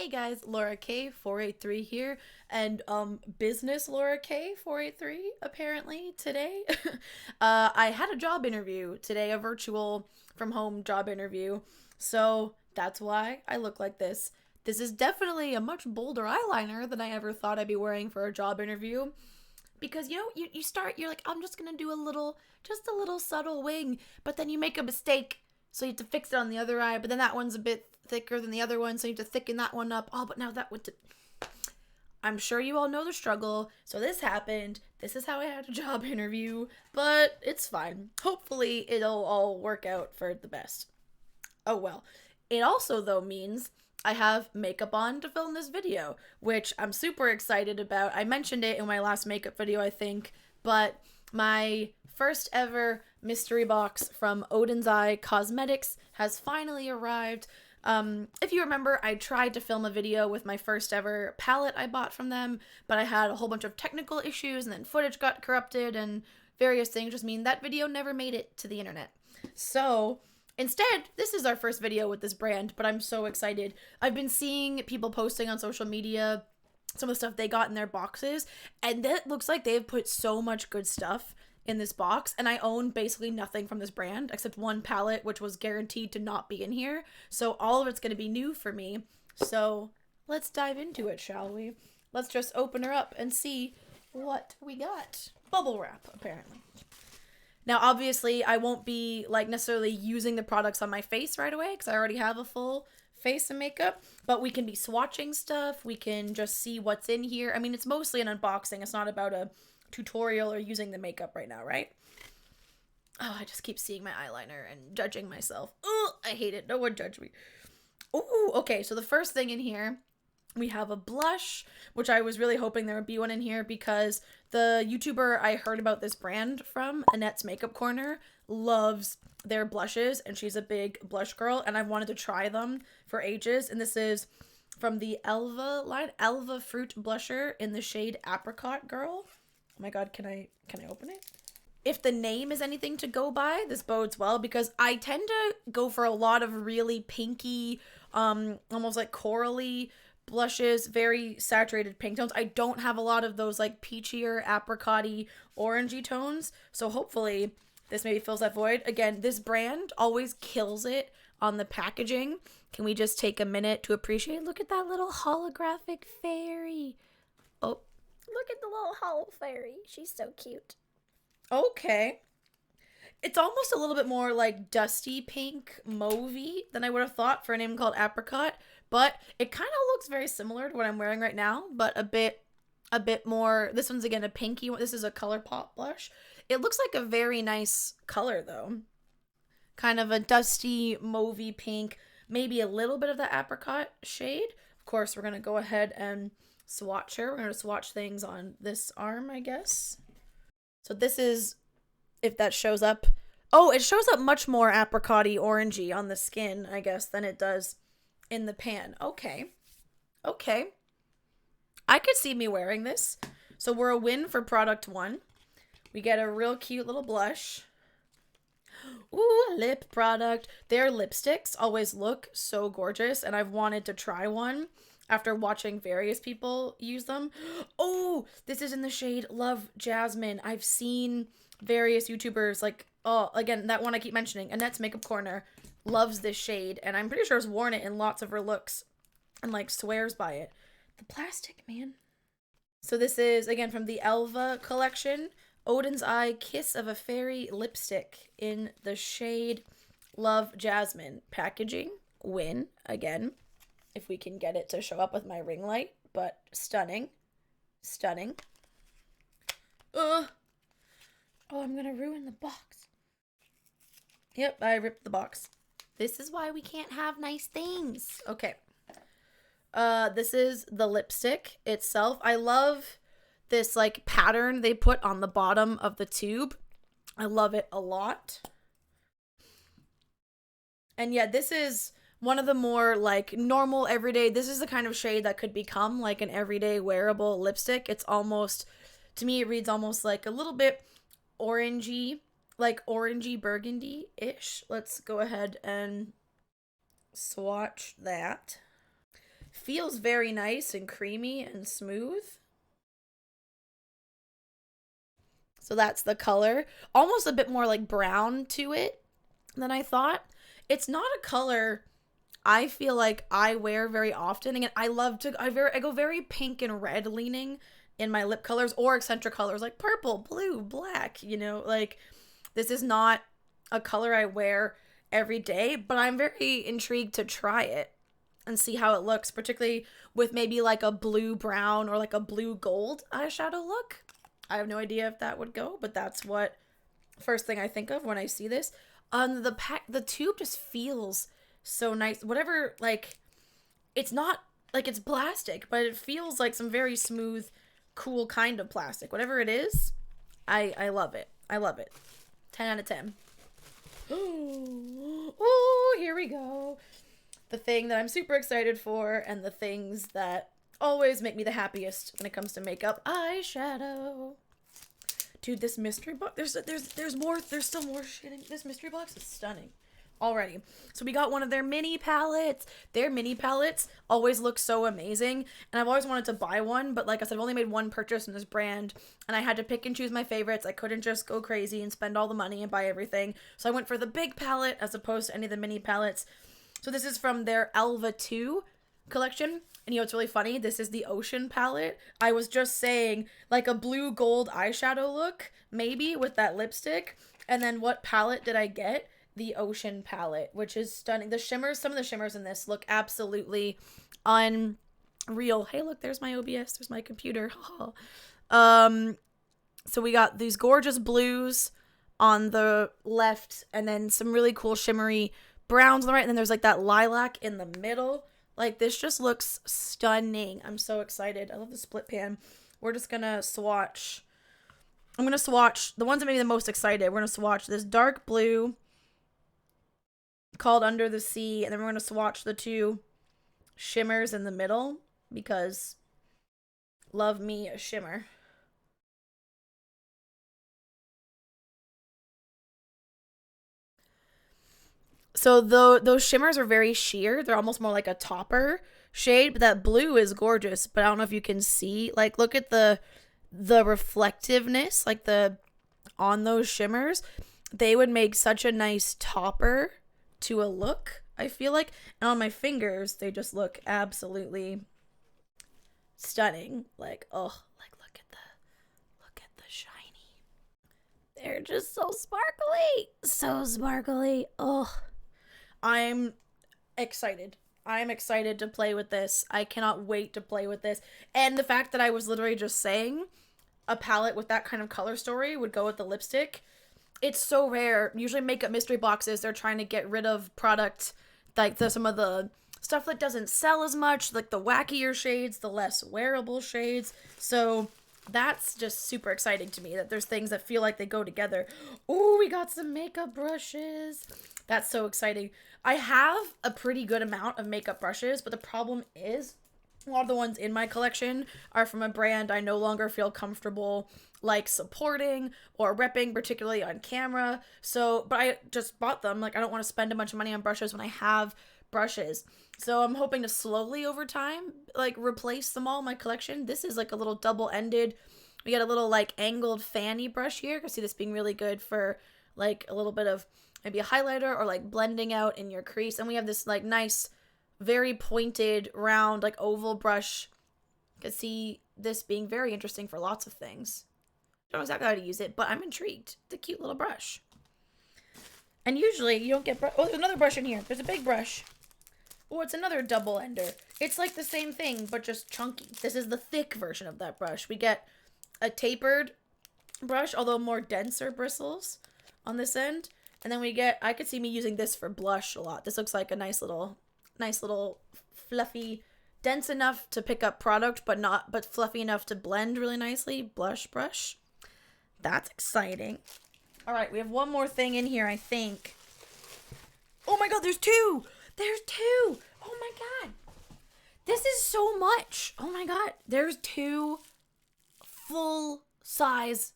Hey guys, Laura K483 here, and business Laura K483 apparently today. I had a job interview today, a virtual from home job interview, so that's why I look like this. This is definitely a much bolder eyeliner than I ever thought I'd be wearing for a job interview. Because you start, you're like, I'm just gonna do just a little subtle wing, but then you make a mistake, so you have to fix it on the other eye, but then that one's a bit thicker than the other one, so you have to thicken that one up. Oh, but now that went to. I'm sure you all know the struggle. So this happened. This is how I had a job interview, but it's fine. Hopefully, it'll all work out for the best. Oh well. It also, though, means I have makeup on to film this video, which I'm super excited about. I mentioned it in my last makeup video, I think, but my first ever mystery box from Odens Eye Cosmetics has finally arrived. If you remember, I tried to film a video with my first ever palette I bought from them, but I had a whole bunch of technical issues and then footage got corrupted and various things just mean that video never made it to the internet. So instead, this is our first video with this brand, but I'm so excited. I've been seeing people posting on social media some of the stuff they got in their boxes, and that looks like they've put so much good stuff in this box, and I own basically nothing from this brand except one palette, which was guaranteed to not be in here, so all of it's going to be new for me. So let's dive into it, shall we? Let's just open her up and see what we got. Bubble wrap, apparently. Now, obviously, I won't be like necessarily using the products on my face right away because I already have a full face of makeup, but we can be swatching stuff. We can just see what's in here. I mean, it's mostly an unboxing. It's not about a tutorial or using the makeup right now, right? Oh, I just keep seeing my eyeliner and judging myself. Oh, I hate it. No one judge me. Oh, okay. So the first thing in here, we have a blush, which I was really hoping there would be one in here because the YouTuber I heard about this brand from, Annette's Makeup Corner, loves their blushes, and she's a big blush girl, and I've wanted to try them for ages. And this is from the Alva line, Alva Fruit Blusher in the shade Apricot Girl. Oh my god, can I open it? If the name is anything to go by, this bodes well because I tend to go for a lot of really pinky, almost like corally blushes, very saturated pink tones. I don't have a lot of those like peachier, apricot-y, orangey tones, so hopefully this maybe fills that void. Again, this brand always kills it on the packaging. Can we just take a minute to appreciate? Look at that little holographic fairy. Oh, look at the little hollow fairy. She's so cute. Okay. It's almost a little bit more like dusty pink mauvey than I would have thought for a name called Apricot, but it kind of looks very similar to what I'm wearing right now, but a bit more. This one's again a pinky one. This is a ColourPop blush. It looks like a very nice color though. Kind of a dusty mauvey pink, maybe a little bit of the apricot shade. Of course, we're going to go ahead and swatch her. We're going to swatch things on this arm, I guess. So this is, if that shows up. Oh, it shows up much more apricot-y, orangey on the skin, I guess, than it does in the pan. Okay. Okay. I could see me wearing this. So we're a win for product one. We get a real cute little blush. Ooh, lip product. Their lipsticks always look so gorgeous, and I've wanted to try one after watching various people use them. Oh, this is in the shade Love Jasmine. I've seen various YouTubers, like, oh, again, that one I keep mentioning, Annette's Makeup Corner, loves this shade, and I'm pretty sure has worn it in lots of her looks and, like, swears by it. The plastic, man. So this is, again, from the Alva collection, Odens Eye Kiss of a Fairy lipstick in the shade Love Jasmine. Packaging, win, again. If we can get it to show up with my ring light, but stunning. Stunning. Ugh. Oh, I'm gonna ruin the box. Yep, I ripped the box. This is why we can't have nice things. Okay. This is the lipstick itself. I love this like pattern they put on the bottom of the tube. I love it a lot. And yeah, this is one of the more like normal everyday, this is the kind of shade that could become like an everyday wearable lipstick. It's almost, to me, it reads almost like a little bit orangey, like orangey burgundy-ish. Let's go ahead and swatch that. Feels very nice and creamy and smooth. So that's the color. Almost a bit more like brown to it than I thought. It's not a color I feel like I wear very often. Again, I go very pink and red leaning in my lip colors or eccentric colors like purple, blue, black, like this is not a color I wear every day, but I'm very intrigued to try it and see how it looks, particularly with maybe like a blue brown or like a blue gold eyeshadow look. I have no idea if that would go, but that's what first thing I think of when I see this. The tube just feels so nice. Whatever, like, it's not like it's plastic, but it feels like some very smooth, cool kind of plastic. Whatever it is, I love it. I love it. 10 out of 10. Oh, here we go. The thing that I'm super excited for, and the things that always make me the happiest when it comes to makeup: eyeshadow. Dude, this mystery box, there's still more shit in this mystery box. Is stunning already. So we got one of their mini palettes. Their mini palettes always look so amazing, and I've always wanted to buy one, but like I said, I've only made one purchase in this brand, and I had to pick and choose my favorites. I couldn't just go crazy and spend all the money and buy everything, so I went for the big palette as opposed to any of the mini palettes. So this is from their Alva 2 collection. And what's really funny? This is the Ocean palette. I was just saying, like a blue gold eyeshadow look, maybe, with that lipstick. And then what palette did I get? The Ocean palette, which is stunning. The shimmers, some of the shimmers in this look absolutely unreal. Hey, look, there's my OBS. There's my computer. So we got these gorgeous blues on the left, and then some really cool shimmery browns on the right, and then there's like that lilac in the middle. Like, this just looks stunning. I'm so excited. I love the split pan. We're just gonna swatch. I'm gonna swatch the ones that made me the most excited. We're gonna swatch this dark blue called Under the Sea, and then we're gonna swatch the two shimmers in the middle, because love me a shimmer. So those shimmers are very sheer. They're almost more like a topper shade, but that blue is gorgeous. But I don't know if you can see. Like, look at the reflectiveness, like on those shimmers. They would make such a nice topper to a look, I feel like. And on my fingers, they just look absolutely stunning. Like, oh, like look at the shiny. They're just so sparkly. So sparkly. Oh. I'm excited. I'm excited to play with this. I cannot wait to play with this. And the fact that I was literally just saying a palette with that kind of color story would go with the lipstick. It's so rare. Usually makeup mystery boxes, they're trying to get rid of product, like some of the stuff that doesn't sell as much, like the wackier shades, the less wearable shades. So that's just super exciting to me, that there's things that feel like they go together. Oh, we got some makeup brushes. That's so exciting. I have a pretty good amount of makeup brushes, but the problem is a lot of the ones in my collection are from a brand I no longer feel comfortable like supporting or repping, particularly on camera. So, but I just bought them. Like, I don't want to spend a bunch of money on brushes when I have brushes. So I'm hoping to slowly over time, like, replace them all in my collection. This is like a little double-ended. We got a little like angled fanny brush here. You can see this being really good for like a little bit of maybe a highlighter or like blending out in your crease. And we have this like nice, very pointed, round, like oval brush. You can see this being very interesting for lots of things. I don't know exactly how to use it, but I'm intrigued. It's a cute little brush. And usually you don't get oh, there's another brush in here. There's a big brush. Oh, it's another double ender. It's like the same thing, but just chunky. This is the thick version of that brush. We get a tapered brush, although more denser bristles on this end. And then we get, I could see me using this for blush a lot. This looks like a nice little fluffy, dense enough to pick up product, but fluffy enough to blend really nicely blush brush. That's exciting. All right, we have one more thing in here, I think. Oh my god, there's two! There's two! Oh my god. This is so much. Oh my god. There's two full-size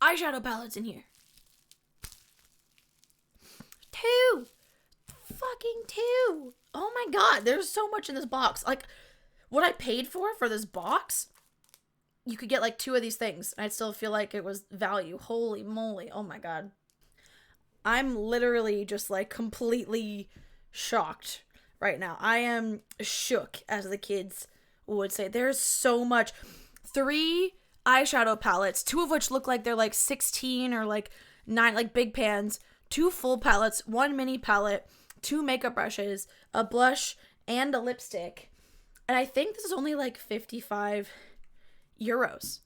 eyeshadow palettes in here. Two! Fucking two! Oh my god, there's so much in this box. Like, what I paid for this box, you could get like 2 of these things, and I'd still feel like it was value. Holy moly. Oh my god. I'm literally just like completely shocked right now. I am shook, as the kids would say. There's so much. 3 eyeshadow palettes, 2 of which look like they're like 16 or like 9, like big pans. 2 full palettes, 1 mini palette, 2 makeup brushes, a blush, and a lipstick. And I think this is only like 55 euros.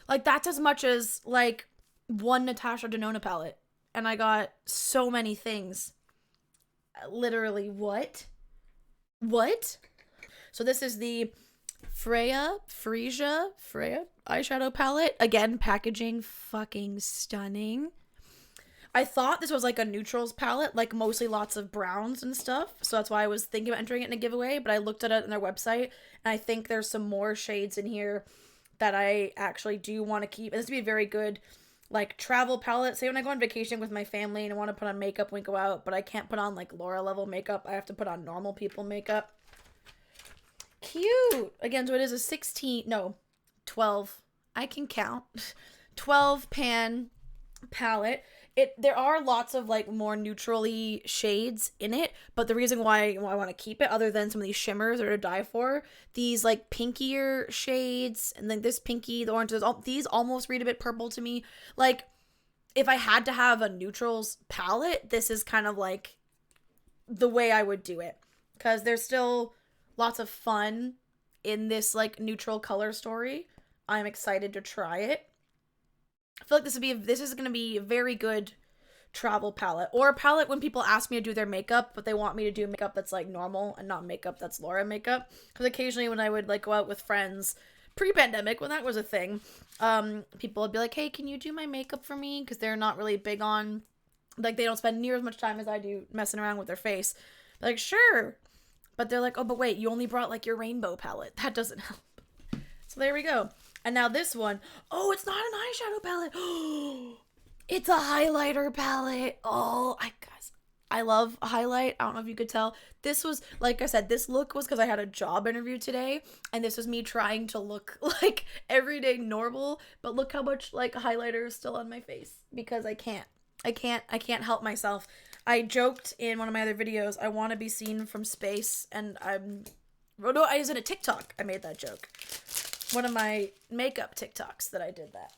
Like, that's as much as like 1 Natasha Denona palette. And I got so many things. Literally, what? So this is the Freya eyeshadow palette. Again, packaging fucking stunning. I thought this was like a neutrals palette, like mostly lots of browns and stuff. So that's why I was thinking about entering it in a giveaway. But I looked at it on their website, and I think there's some more shades in here that I actually do want to keep. And this would be a very good like travel palette. Say when I go on vacation with my family and I want to put on makeup when we go out, but I can't put on like Laura level makeup. I have to put on normal people makeup. Cute. Again, so it is a 12. I can count. 12 pan palette. There are lots of like more neutrally shades in it, but the reason why I want to keep it, other than some of these shimmers are to die for, these like pinkier shades, and then this pinky, the orange, these almost read a bit purple to me. Like, if I had to have a neutrals palette, this is kind of like the way I would do it, because there's still lots of fun in this like neutral color story. I'm excited to try it. I feel like this is going to be a very good travel palette, or a palette when people ask me to do their makeup, but they want me to do makeup that's like normal and not makeup that's Laura makeup. Because occasionally when I would like go out with friends pre-pandemic, when that was a thing, people would be like, hey, can you do my makeup for me? Because they're not really big on, like, they don't spend near as much time as I do messing around with their face. They're like, sure. But they're like, oh, but wait, you only brought like your rainbow palette. That doesn't help. So there we go. And now this one, oh, it's not an eyeshadow palette. It's a highlighter palette. Oh, guys, I love a highlight. I don't know if you could tell. This was, like I said, this look was because I had a job interview today, and this was me trying to look like everyday normal, but look how much like highlighter is still on my face, because I can't help myself. I joked in one of my other videos, I want to be seen from space, and I was in a TikTok. I made that joke. One of my makeup TikToks that I did that.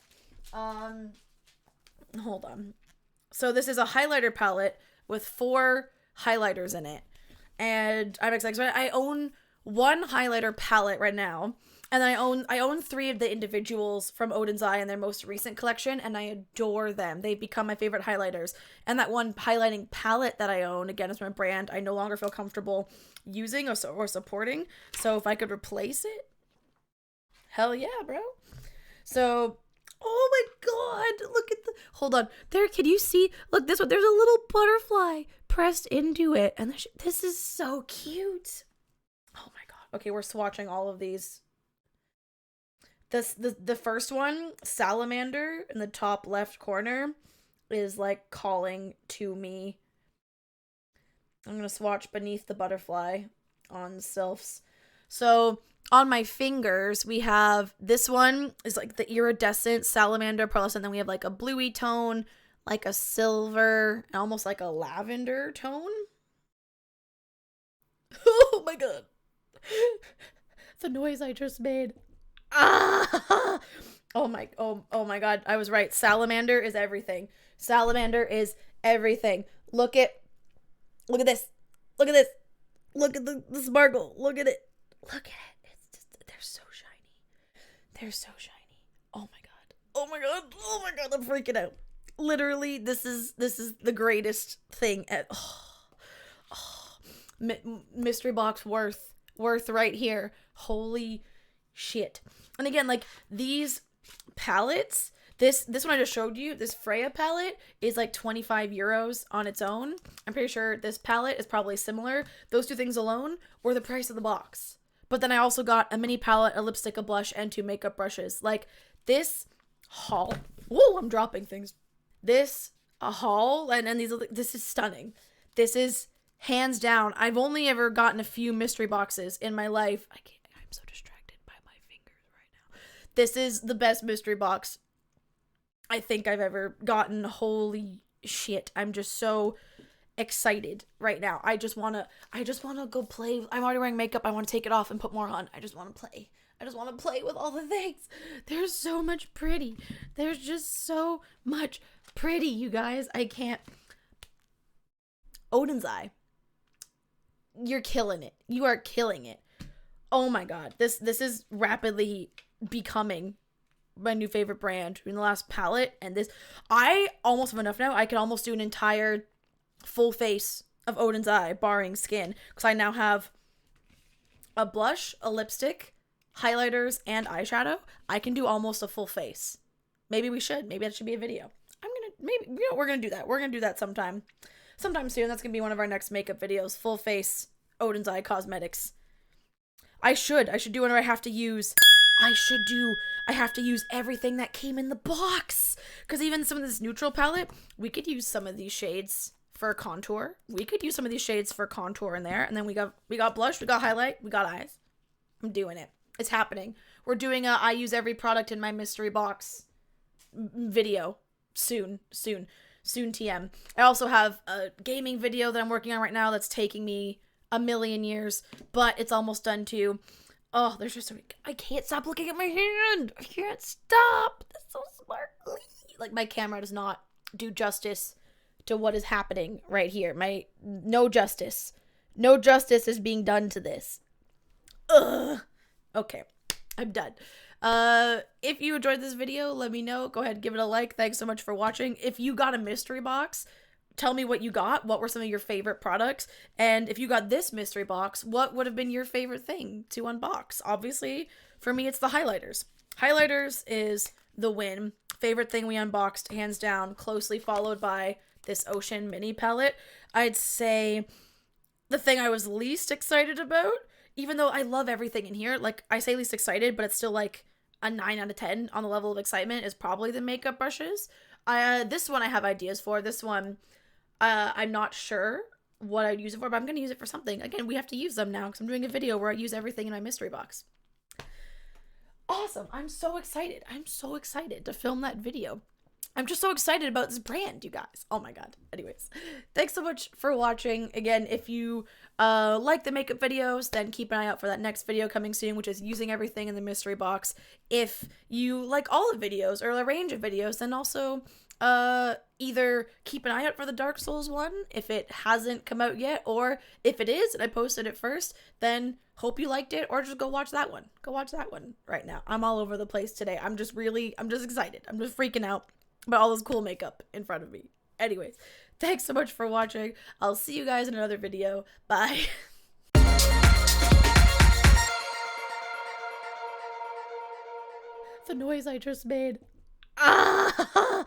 Hold on. So this is a highlighter palette with 4 highlighters in it. And I'm excited. I own 1 highlighter palette right now. And I own 3 of the individuals from Odens Eye in their most recent collection, and I adore them. They've become my favorite highlighters. And that 1 highlighting palette that I own, again, is my brand, I no longer feel comfortable using or supporting. So if I could replace it, hell yeah, bro. So, oh my god, look at hold on. There, can you see? Look, this one, there's a little butterfly pressed into it. And this is so cute. Oh my god. Okay, we're swatching all of these. The first one, Salamander, in the top left corner, is like calling to me. I'm gonna swatch beneath the butterfly on Sylphs. So on my fingers, we have this one is like the iridescent salamander pearlescent. And then we have like a bluey tone, like a silver, and almost like a lavender tone. Oh my god. The noise I just made. Ah! Oh my god. I was right. Salamander is everything. Salamander is everything. Look at this. Look at this. Look at the sparkle. Look at it. Look at it. They're so shiny. They're so shiny. Oh my god. Oh my god. Oh my god. I'm freaking out. Literally, this is the greatest thing at mystery box worth right here. Holy shit. And again, like these palettes, this one I just showed you, this Freya palette is like 25 euros on its own. I'm pretty sure this palette is probably similar. Those 2 things alone were the price of the box. But then I also got a mini palette, a lipstick, a blush, and 2 makeup brushes. Like, this haul. Whoa, I'm dropping things. This haul, and this is stunning. This is hands down. I've only ever gotten a few mystery boxes in my life. I'm I'm so distracted by my fingers right now. This is the best mystery box I think I've ever gotten. Holy shit. I'm just so excited right now. I just want to go play. I'm already wearing makeup. I want to take it off and put more on. I just want to play. I just want to play with all the things. There's so much pretty. There's just so much pretty, you guys. I can't. Odens Eye. You're killing it. You are killing it. Oh my god. This is rapidly becoming my new favorite brand in the last palette. And this, I almost have enough now. I can almost do an entire full face of Odens Eye, barring skin. Because I now have a blush, a lipstick, highlighters, and eyeshadow. I can do almost a full face. Maybe we should. Maybe that should be a video. We're gonna do that. We're gonna do that sometime soon. That's gonna be one of our next makeup videos. Full face Odens Eye Cosmetics. I should do one where I have to use everything that came in the box. Because even some of this neutral palette, we could use some of these shades for contour. We could use some of these shades for contour in there. And then we got blush, we got highlight, we got eyes. I'm doing it. It's happening. We're doing a I use every product in my mystery box video soon TM. I also have a gaming video that I'm working on right now that's taking me a million years, but it's almost done too. Oh, there's just I can't stop looking at my hand. I can't stop. That's so sparkly. Like, my camera does not do justice to what is happening right here. No justice is being done to this. Ugh. Okay, I'm done. If you enjoyed this video, let me know. Go ahead, give it a like. Thanks so much for watching. If you got a mystery box, tell me what you got. What were some of your favorite products? And if you got this mystery box, what would have been your favorite thing to unbox? Obviously, for me, it's the highlighters. Highlighters is the win. Favorite thing we unboxed, hands down, closely followed by this Ocean mini palette. I'd say the thing I was least excited about, even though I love everything in here, like, I say least excited, but it's still like a 9 out of 10 on the level of excitement, is probably the makeup brushes. This one I have ideas for. This one, I'm not sure what I'd use it for, but I'm going to use it for something. Again, we have to use them now because I'm doing a video where I use everything in my mystery box. Awesome. I'm so excited. I'm so excited to film that video. I'm just so excited about this brand, you guys. Oh my god. Anyways, thanks so much for watching. Again, if you like the makeup videos, then keep an eye out for that next video coming soon, which is using everything in the mystery box. If you like all the videos or a range of videos, then also either keep an eye out for the Dark Souls one if it hasn't come out yet, or if it is and I posted it first, then hope you liked it, or just go watch that one. Go watch that one right now. I'm all over the place today. I'm just excited. I'm just freaking out about all this cool makeup in front of me. Anyways, thanks so much for watching. I'll see you guys in another video. Bye. The noise I just made. Ah!